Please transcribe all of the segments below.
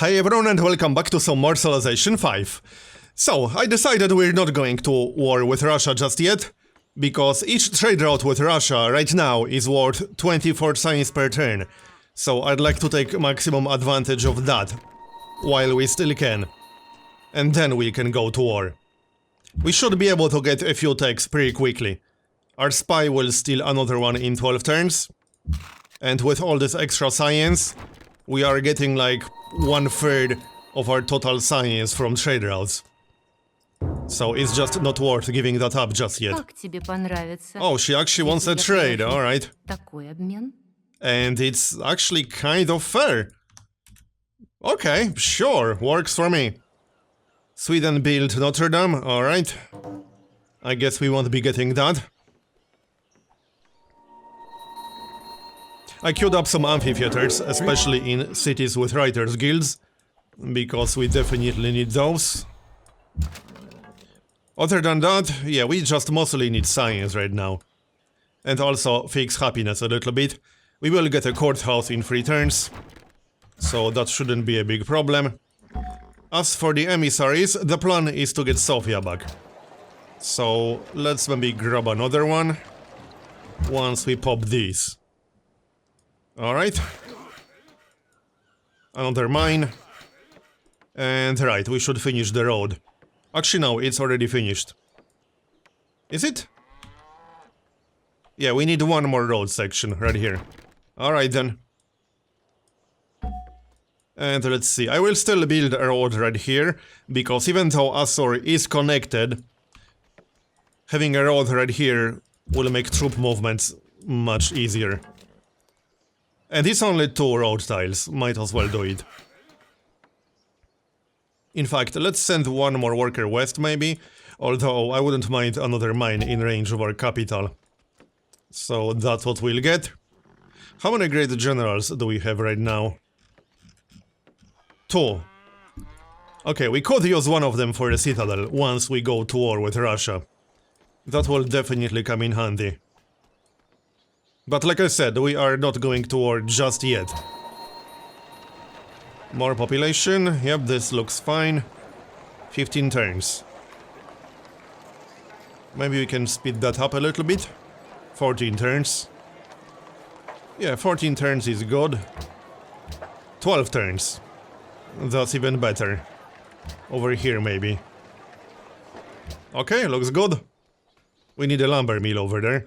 Hi everyone and welcome back to some more Civilization 5. So, I decided we're not going to war with Russia just yet, because each trade route with Russia right now is worth 24 science per turn. So I'd like to take maximum advantage of that, while we still can. And then we can go to war. We should be able to get a few techs pretty quickly. Our spy will steal another one in 12 turns. And with all this extra science, we are getting like 1/3 of our total science from trade routes. So it's just not worth giving that up just yet. Oh, she actually wants a trade, alright. And it's actually kind of fair. Okay, sure, works for me. Sweden built Notre Dame, alright. I guess we won't be getting that. I queued up some amphitheaters, especially in cities with writers' guilds, because we definitely need those. Other than that, yeah, we just mostly need science right now. And also fix happiness a little bit. We will get a courthouse in 3 turns, so that shouldn't be a big problem. As for the emissaries, the plan is to get Sofia back. So let's maybe grab another one once we pop these. Alright. Another mine. And right, we should finish the road. Actually no, it's already finished. Is it? Yeah, we need one more road section right here. Alright then. And let's see, I will still build a road right here, because even though Assur is connected, having a road right here will make troop movements much easier. And it's only 2 road tiles, might as well do it. In fact, let's send one more worker west maybe, although I wouldn't mind another mine in range of our capital. So that's what we'll get. How many great generals do we have right now? 2. Okay, we could use one of them for the citadel once we go to war with Russia. That will definitely come in handy. But like I said, we are not going to war just yet. More population, yep, this looks fine. 15 turns. Maybe we can speed that up a little bit. 14 turns. Yeah, 14 turns is good. 12 turns. That's even better. Over here, maybe. Okay, looks good. We need a lumber mill over there.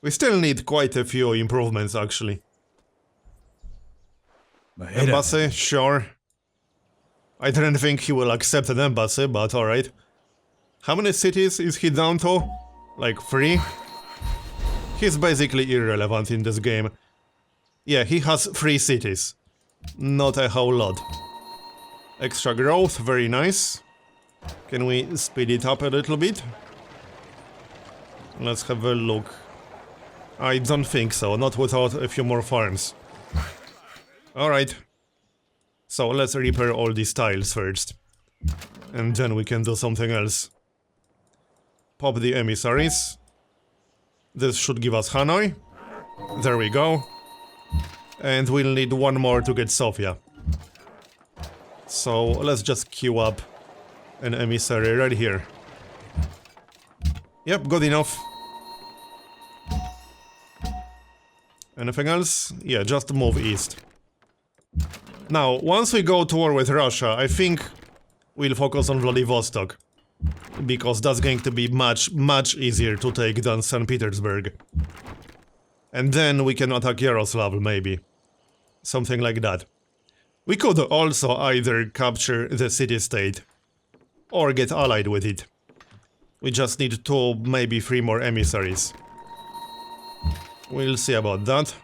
We still need quite a few improvements, actually. Embassy, sure. I didn't think he will accept an embassy, but alright. How many cities is he down to? Like 3? He's basically irrelevant in this game. Yeah, he has 3 cities. Not a whole lot. Extra growth, very nice. Can we speed it up a little bit? Let's have a look. I don't think so, not without a few more farms. Alright. So let's repair all these tiles first. And then we can do something else. Pop the emissaries. This should give us Hanoi. There we go. And we'll need one more to get Sofia. So let's just queue up an emissary right here. Yep, good enough. Anything else? Yeah, just move east. Now, once we go to war with Russia, I think we'll focus on Vladivostok. Because that's going to be much easier to take than St. Petersburg. And then we can attack Yaroslav, maybe. Something like that. We could also either capture the city-state, or get allied with it. We just need 2, maybe 3 more emissaries. We'll see about that.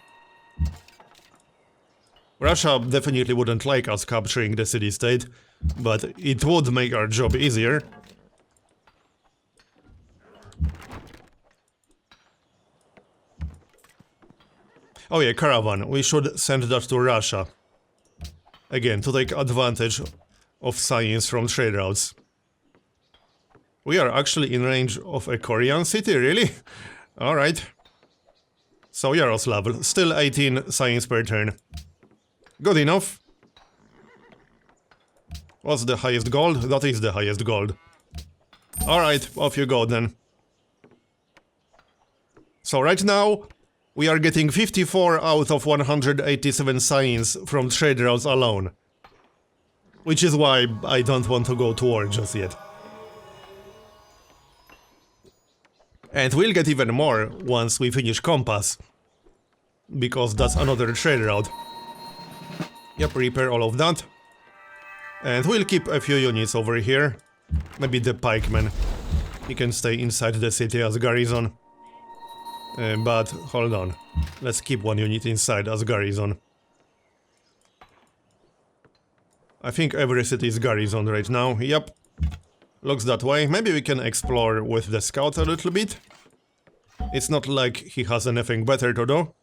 Russia definitely wouldn't like us capturing the city-state, but it would make our job easier. Oh yeah, caravan. We should send that to Russia. Again, to take advantage of science from trade routes. We are actually in range of a Korean city, really? Alright. So Yaroslav, still 18 science per turn. Good enough. What's the highest gold? That is the highest gold. Alright, off you go then. So right now, we are getting 54 out of 187 signs from trade routes alone. Which is why I don't want to go to war just yet. And we'll get even more once we finish Compass. Because that's another trade route. Yep, repair all of that. And we'll keep a few units over here. Maybe the pikeman. He can stay inside the city as garrison. But hold on. Let's keep one unit inside as garrison. I think every city is garrison right now. Yep. Looks that way. Maybe we can explore with the scout a little bit. It's not like he has anything better to do.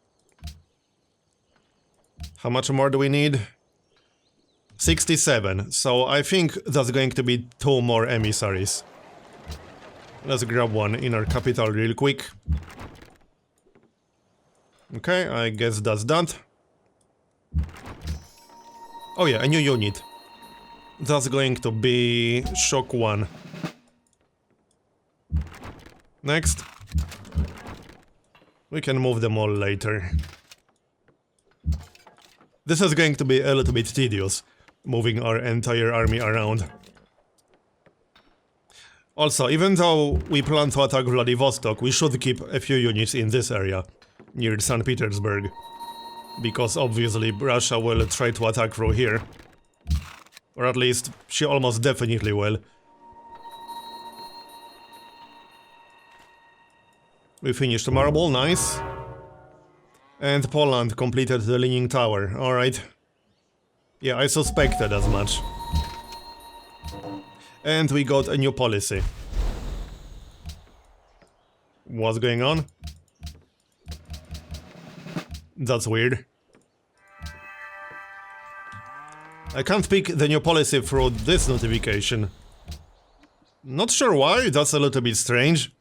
How much more do we need? 67. So I think that's going to be 2 more emissaries. Let's grab one in our capital real quick. Okay, I guess that's that. Oh yeah, a new unit. That's going to be Shock 1. Next. We can move them all later. This is going to be a little bit tedious, moving our entire army around. Also, even though we plan to attack Vladivostok, we should keep a few units in this area, near St. Petersburg. Because obviously Russia will try to attack through here. Or at least, she almost definitely will. We finished Marble, nice. And Poland completed the Leaning Tower, alright. Yeah, I suspected as much. And we got a new policy. What's going on? That's weird. I can't pick the new policy through this notification. Not sure why, that's a little bit strange.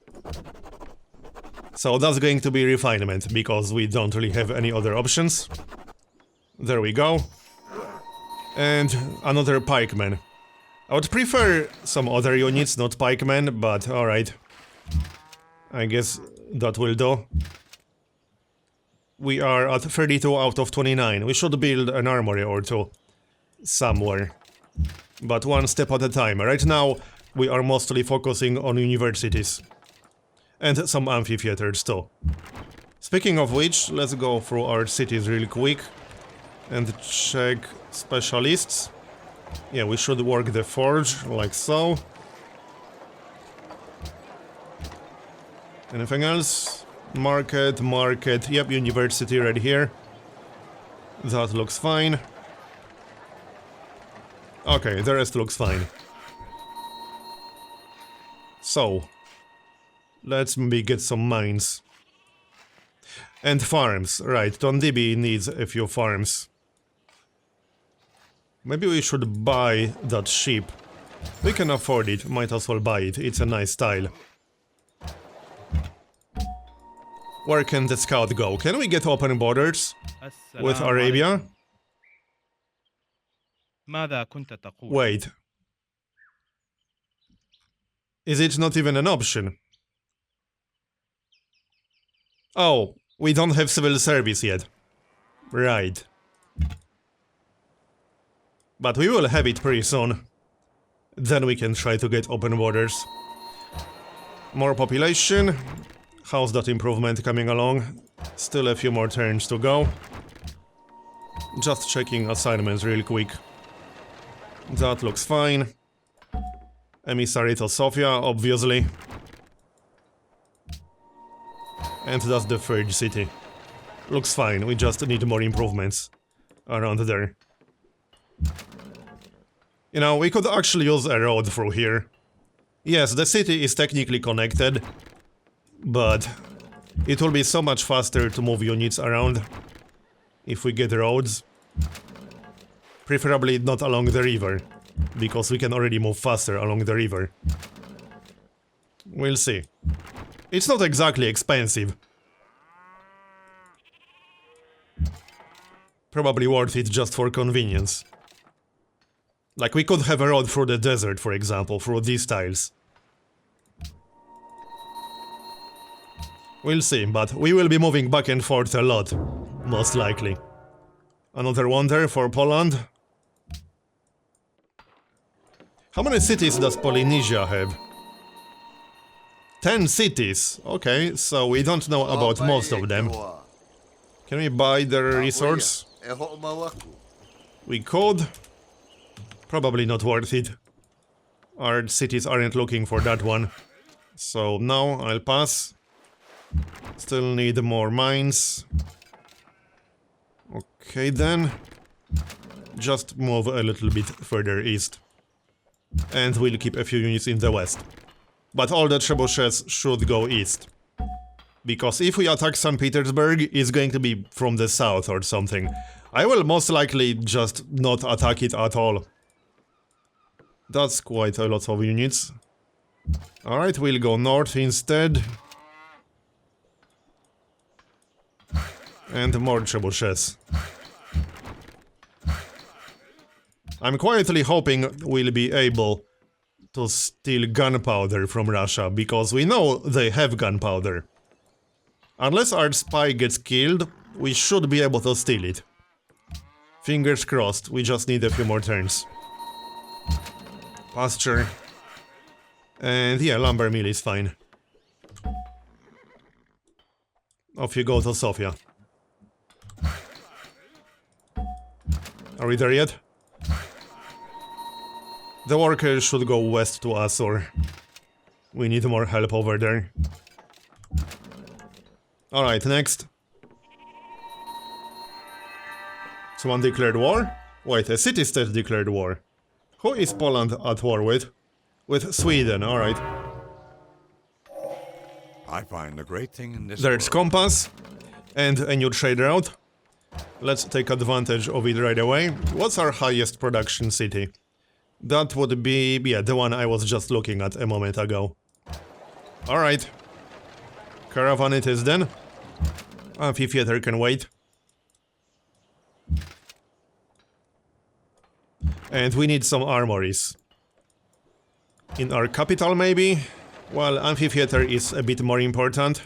So that's going to be refinement, because we don't really have any other options. There we go. And another pikeman. I would prefer some other units, not pikemen, but alright. I guess that will do. We are at 32 out of 29. We should build an armory or two. Somewhere. But one step at a time. Right now, we are mostly focusing on universities. And some amphitheaters too. Speaking of which, let's go through our cities real quick. And check specialists. Yeah, we should work the forge, like so. Anything else? Market, market. Yep, university right here. That looks fine. Okay, the rest looks fine. So, let's maybe get some mines. And farms, right, Tondibi needs a few farms. Maybe we should buy that sheep. We can afford it, might as well buy it, it's a nice style. Where can the scout go? Can we get open borders with Arabia? Wait. Is it not even an option? Oh, we don't have civil service yet. Right. But we will have it pretty soon. Then we can try to get open borders. More population. How's that improvement coming along? Still a few more turns to go. Just checking assignments real quick. That looks fine. Emissary to Sofia, obviously. And that's the third city. Looks fine, we just need more improvements around there. You know, we could actually use a road through here. Yes, the city is technically connected, but it will be so much faster to move units around if we get roads. Preferably not along the river, because we can already move faster along the river. We'll see. It's not exactly expensive. Probably worth it just for convenience. Like, we could have a road through the desert, for example, through these tiles. We'll see, but we will be moving back and forth a lot, most likely. Another wonder for Poland. How many cities does Polynesia have? 10 cities. Okay, so we don't know about most of them. Can we buy their resource? We could. Probably not worth it. Our cities aren't looking for that one. So no, I'll pass. Still need more mines. Okay then. Just move a little bit further east. And we'll keep a few units in the west. But all the trebuchets should go east. Because if we attack St. Petersburg, it's going to be from the south or something. I will most likely just not attack it at all. That's quite a lot of units. Alright, we'll go north instead. And more trebuchets. I'm quietly hoping we'll be able to steal gunpowder from Russia, because we know they have gunpowder. Unless our spy gets killed, we should be able to steal it. Fingers crossed, we just need a few more turns. Pasture. And yeah, lumber mill is fine. Off you go to Sofia. Are we there yet? The workers should go west to Asur. We need more help over there. Alright, next. Someone declared war? Wait, a city-state declared war. Who is Poland at war with? With Sweden, alright. I find the great thing in this There's world. compass. And a new trade route. Let's take advantage of it right away. What's our highest production city? That would be, yeah, the one I was just looking at a moment ago. Alright. Caravan it is then. Amphitheater can wait. And we need some armories. In our capital, maybe? Well, amphitheater is a bit more important.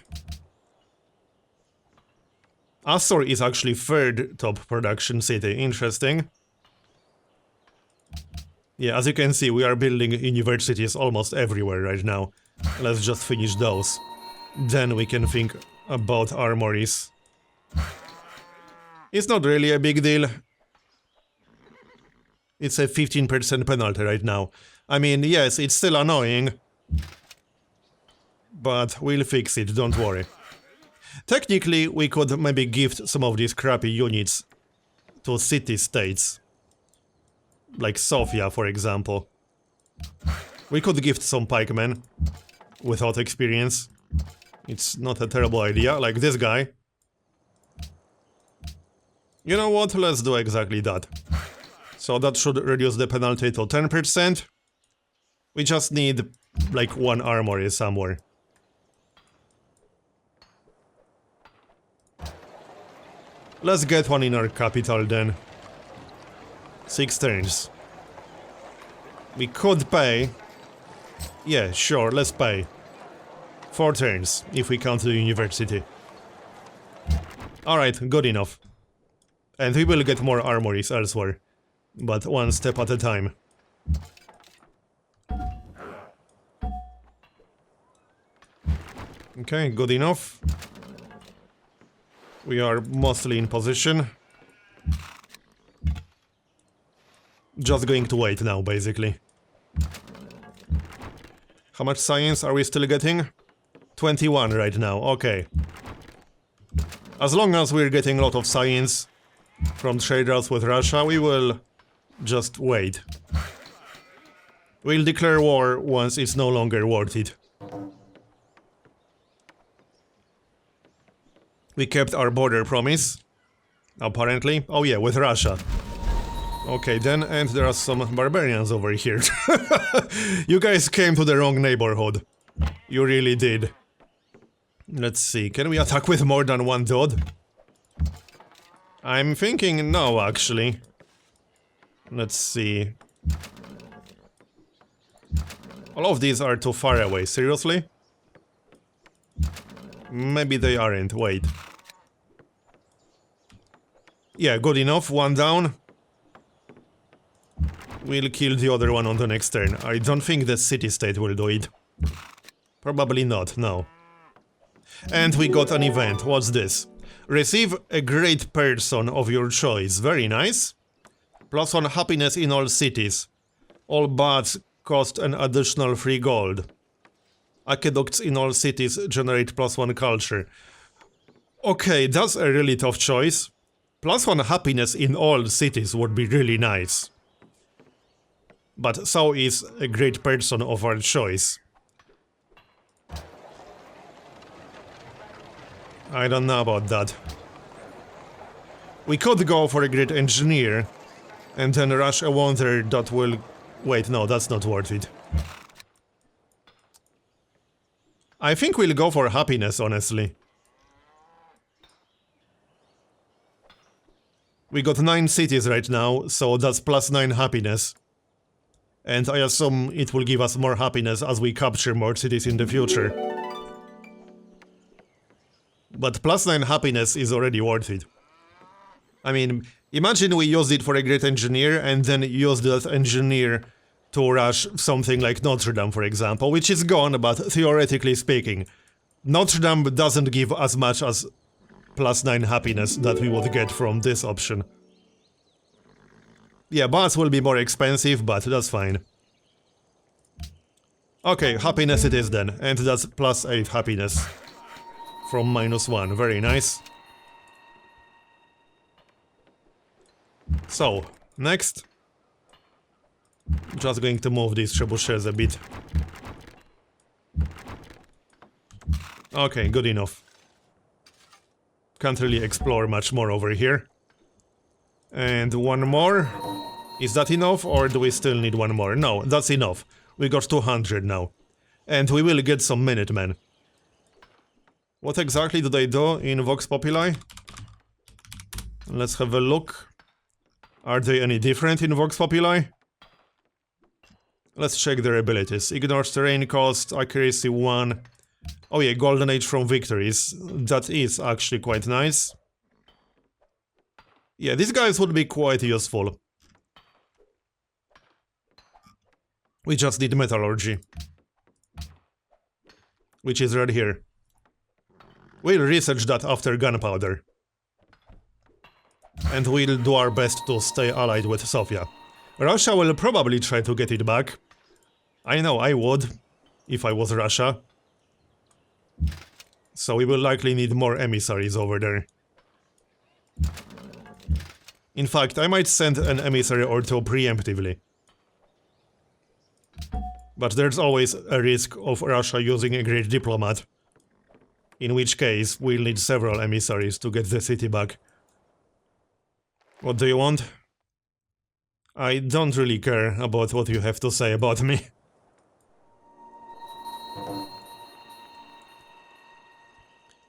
Asur is actually third top production city. Interesting. Yeah, as you can see, we are building universities almost everywhere right now. Let's just finish those. Then we can think about armories. It's not really a big deal. It's a 15% penalty right now. I mean, yes, it's still annoying. But we'll fix it, don't worry. Technically, we could maybe gift some of these crappy units to city-states. Like Sofia, for example. We could gift some pikemen without experience. It's not a terrible idea, like this guy. You know what, let's do exactly that. So that should reduce the penalty to 10%. We just need, like, one armory somewhere. Let's get one in our capital then. 6 turns. We could pay. Yeah, sure, let's pay. 4 turns, if we count the university. Alright, good enough. And we will get more armories elsewhere. But one step at a time. Okay, good enough. We are mostly in position. Just going to wait now, basically. How much science are we still getting? 21 right now, okay. As long as we're getting a lot of science from trade routes with Russia, we will just wait. We'll declare war once it's no longer worth it. We kept our border promise. Apparently. Oh yeah, with Russia. Okay then, and there are some barbarians over here. You guys came to the wrong neighborhood. You really did. Let's see, can we attack with more than one dude? I'm thinking no, actually. Let's see. All of these are too far away, seriously? Maybe they aren't, wait. Yeah, good enough, one down. We'll kill the other one on the next turn. I don't think the city-state will do it. Probably not, no. And we got an event, what's this? Receive a great person of your choice, very nice. +1 happiness in all cities. All baths cost an additional 3 gold. Aqueducts in all cities generate +1 culture. Okay, that's a really tough choice. +1 happiness in all cities would be really nice. But so is a great person of our choice. I don't know about that. We could go for a great engineer and then rush a wonder that will... Wait, no, that's not worth it. I think we'll go for happiness, honestly. We got 9 cities right now, so that's +9 happiness. And I assume it will give us more happiness as we capture more cities in the future. But +9 happiness is already worth it. I mean, imagine we used it for a great engineer and then used that engineer to rush something like Notre Dame, for example, which is gone, but theoretically speaking, Notre Dame doesn't give as much as +9 happiness that we would get from this option. Yeah, baths will be more expensive, but that's fine. Okay, happiness it is then, and that's +8 happiness. From -1, very nice. So, next. Just going to move these trebuchets a bit. Okay, good enough. Can't really explore much more over here. And one more. Is that enough, or do we still need one more? No, that's enough. We got 200 now. And we will get some Minutemen. What exactly do they do in Vox Populi? Let's have a look. Are they any different in Vox Populi? Let's check their abilities. Ignores terrain cost, accuracy 1. Oh yeah, Golden Age from victories. That is actually quite nice. Yeah, these guys would be quite useful. We just need metallurgy. Which is right here. We'll research that after gunpowder. And we'll do our best to stay allied with Sofia. Russia will probably try to get it back. I know I would, if I was Russia. So we will likely need more emissaries over there. In fact, I might send an emissary or two preemptively. But there's always a risk of Russia using a great diplomat. In which case, we'll need several emissaries to get the city back. What do you want? I don't really care about what you have to say about me.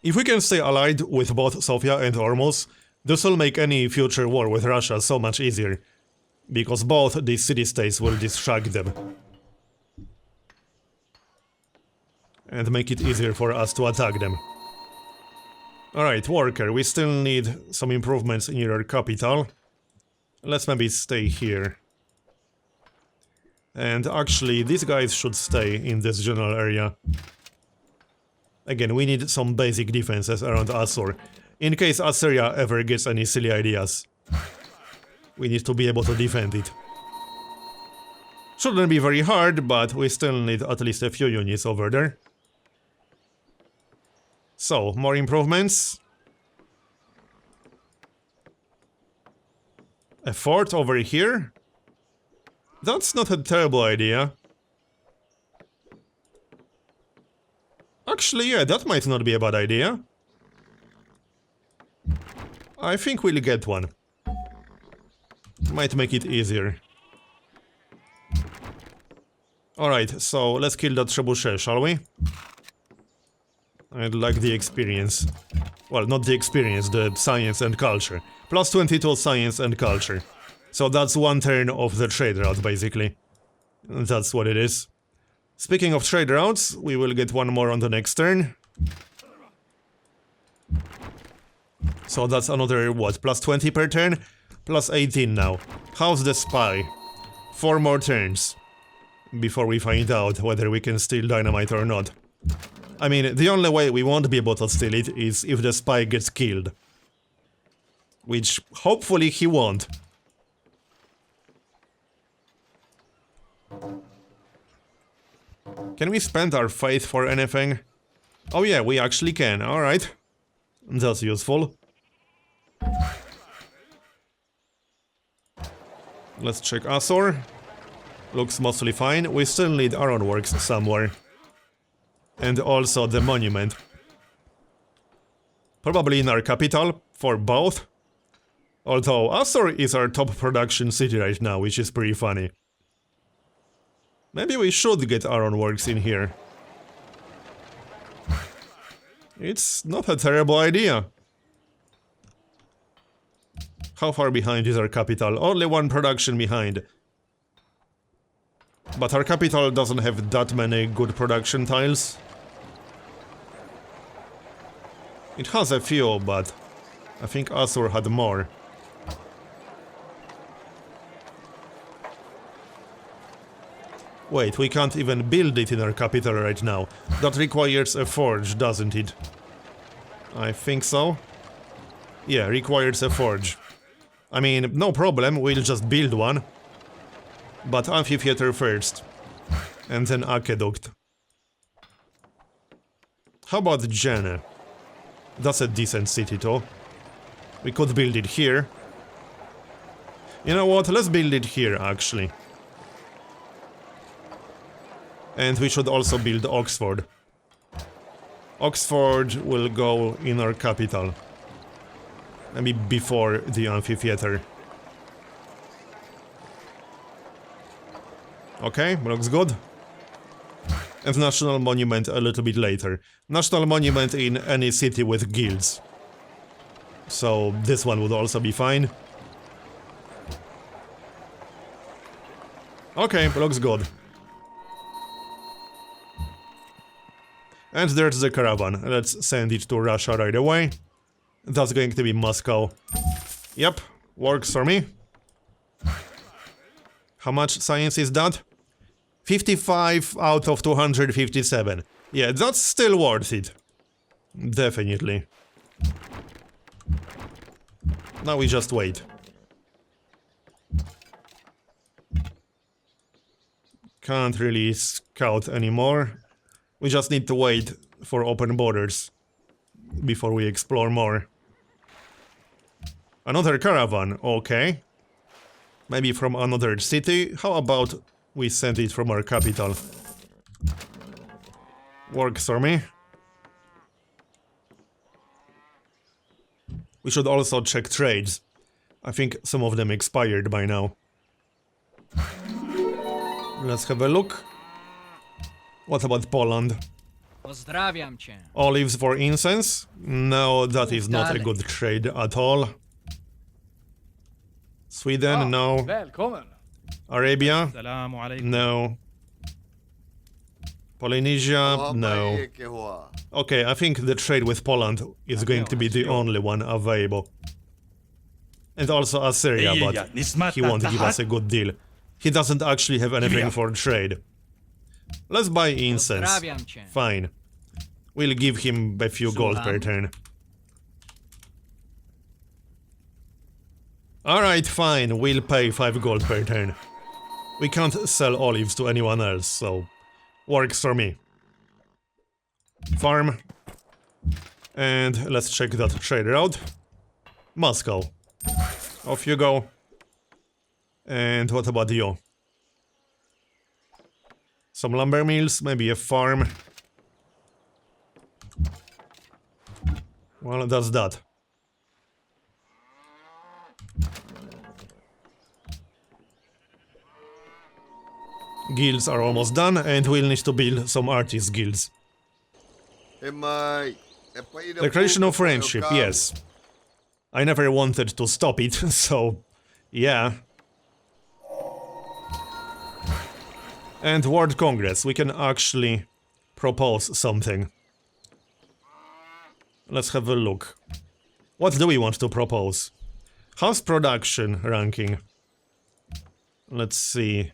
If we can stay allied with both Sofia and Ormuz, this will make any future war with Russia so much easier. Because both these city-states will distract them. And make it easier for us to attack them. Alright, worker, we still need some improvements in your capital. Let's maybe stay here. And actually, these guys should stay in this general area. Again, we need some basic defenses around Assur. In case Assyria ever gets any silly ideas. We need to be able to defend it. Shouldn't be very hard, but we still need at least a few units over there. So, more improvements. A fort over here? That's not a terrible idea. Actually, yeah, that might not be a bad idea. I think we'll get one. Might make it easier. Alright, so let's kill that trebuchet, shall we? I'd like the experience. Well, not the experience, the science and culture. Plus 22 science and culture. So that's one turn of the trade route, basically. That's what it is. Speaking of trade routes, we will get one more on the next turn. So that's another, what, plus 20 per turn? Plus 18 now. How's the spy? 4 more turns. Before we find out whether we can steal dynamite or not. I mean, the only way we won't be able to steal it is if the spy gets killed. Which, hopefully, he won't. Can we spend our faith for anything? Oh yeah, we actually can, alright. That's useful. Let's check Azor. Looks mostly fine. We still need ironworks somewhere. And also the monument. Probably in our capital, for both. Although Azor is our top production city right now, which is pretty funny. Maybe we should get ironworks in here. It's not a terrible idea. How far behind is our capital? Only one production behind. But our capital doesn't have that many good production tiles. It has a few, but I think Azor had more. Wait, we can't even build it in our capital right now. That requires a forge, doesn't it? I think so. Yeah, requires a forge. I mean, no problem, we'll just build one. But amphitheater first. And then aqueduct. How about Jene? That's a decent city too. We could build it here. You know what, let's build it here actually. And we should also build Oxford. Oxford will go in our capital. Maybe before the amphitheater. Okay, looks good. And National Monument a little bit later. National Monument in any city with guilds. So this one would also be fine. Okay, looks good. And there's the caravan. Let's send it to Russia right away. That's going to be Moscow. Yep, works for me. How much science is that? 55 out of 257. Yeah, that's still worth it. Definitely. Now we just wait. Can't really scout anymore. We just need to wait for open borders before we explore more. Another caravan, okay. Maybe from another city. How about we send it from our capital? Works for me. We should also check trades. I think some of them expired by now. Let's have a look. What about Poland? Pozdrawiam cię. Olives for incense? No, that is not a good trade at all. Sweden? No. Välkommen! Arabia? Assalamu alaikum. No. Polynesia? No. Okay, I think the trade with Poland is going to be the only one available. And also Assyria, but he won't give us a good deal. He doesn't actually have anything for trade. Let's buy incense. Pozdrawiam cię. Fine. We'll give him a few gold per turn. Alright, fine. We'll pay 5 gold per turn. We can't sell olives to anyone else, so works for me. Farm. And let's check that trade route. Moscow. Off you go. And what about you? Some lumber mills, maybe a farm. Well, that's that. Guilds are almost done, and we'll need to build some artist guilds. Declaration of friendship, yes. I never wanted to stop it, so yeah. And World Congress, we can actually propose something. Let's have a look. What do we want to propose? House production ranking. Let's see.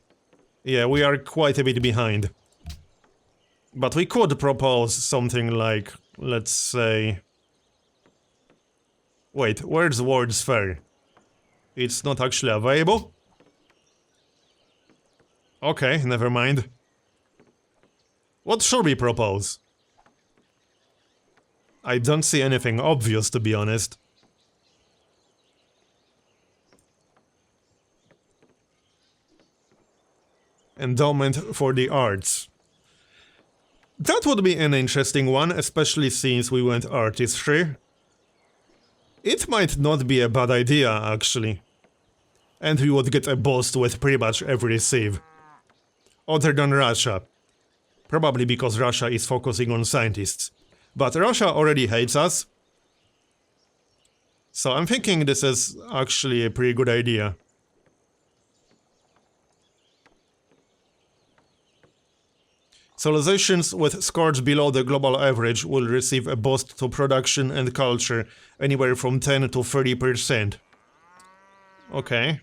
Yeah, we are quite a bit behind. But we could propose something like, let's say... Wait, where's World's Fair? It's not actually available? Okay, never mind. What should we propose? I don't see anything obvious, to be honest. Endowment for the arts. That would be an interesting one, especially since we went artistry. It might not be a bad idea, actually. And we would get a boost with pretty much every civ. Other than Russia. Probably because Russia is focusing on scientists. But Russia already hates us. So I'm thinking this is actually a pretty good idea. Civilizations with scores below the global average will receive a boost to production and culture, anywhere from 10 to 30%. Okay.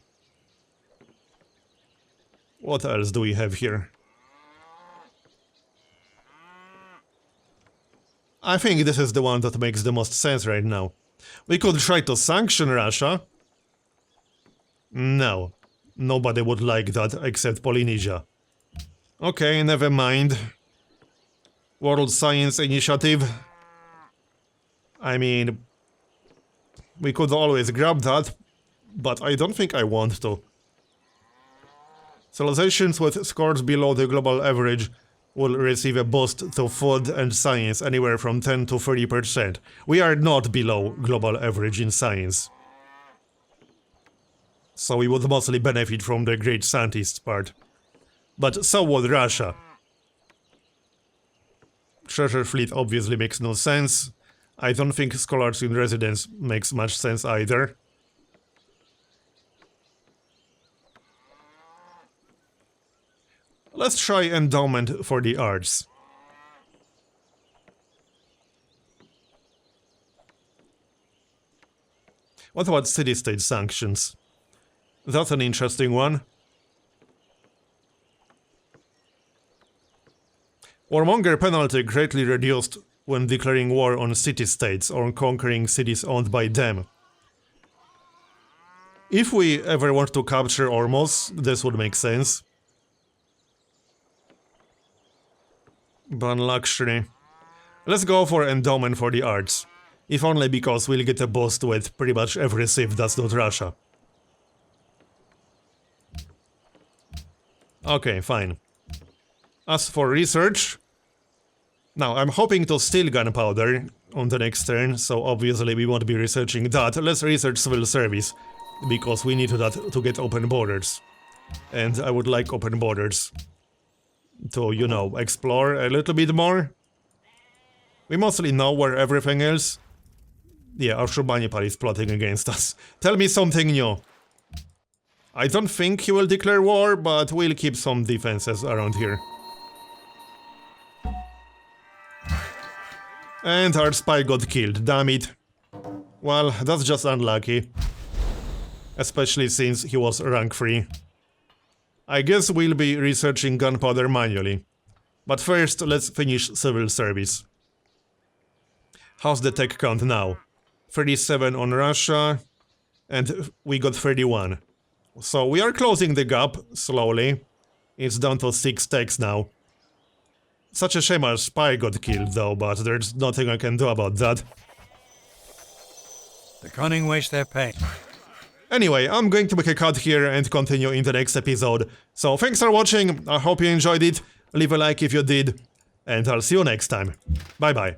What else do we have here? I think this is the one that makes the most sense right now. We could try to sanction Russia. No. Nobody would like that except Polynesia. Okay, never mind. World Science Initiative. I mean... we could always grab that, but I don't think I want to. Civilizations with scores below the global average will receive a boost to food and science anywhere from 10 to 30%. We are not below global average in science. So we would mostly benefit from the great scientists part. But so would Russia. Treasure fleet obviously makes no sense. I don't think scholars in residence makes much sense either. Let's try endowment for the arts. What about city-state sanctions? That's an interesting one. Warmonger penalty greatly reduced when declaring war on city-states or conquering cities owned by them. If we ever want to capture Ormuz, this would make sense. Ban luxury. Let's go for endowment for the arts. If only because we'll get a boost with pretty much every civ that's not Russia. Okay, fine. As for research... Now, I'm hoping to steal gunpowder on the next turn, so obviously we won't be researching that. Let's research civil service, because we need that to get open borders. And I would like open borders. To, you know, explore a little bit more. We mostly know where everything is. Yeah, Ashurbanipal is plotting against us. Tell me something new. I don't think he will declare war, but we'll keep some defenses around here. And our spy got killed, damn it. Well, that's just unlucky. Especially since he was rank 3. I guess we'll be researching gunpowder manually. But first, let's finish civil service. How's the tech count now? 37 on Russia, and we got 31. So we are closing the gap, slowly. It's down to 6 techs now. Such a shame our spy got killed though, but there's nothing I can do about that. The cunning waste their pain. Anyway, I'm going to make a cut here and continue in the next episode. So thanks for watching, I hope you enjoyed it, leave a like if you did, and I'll see you next time. Bye bye.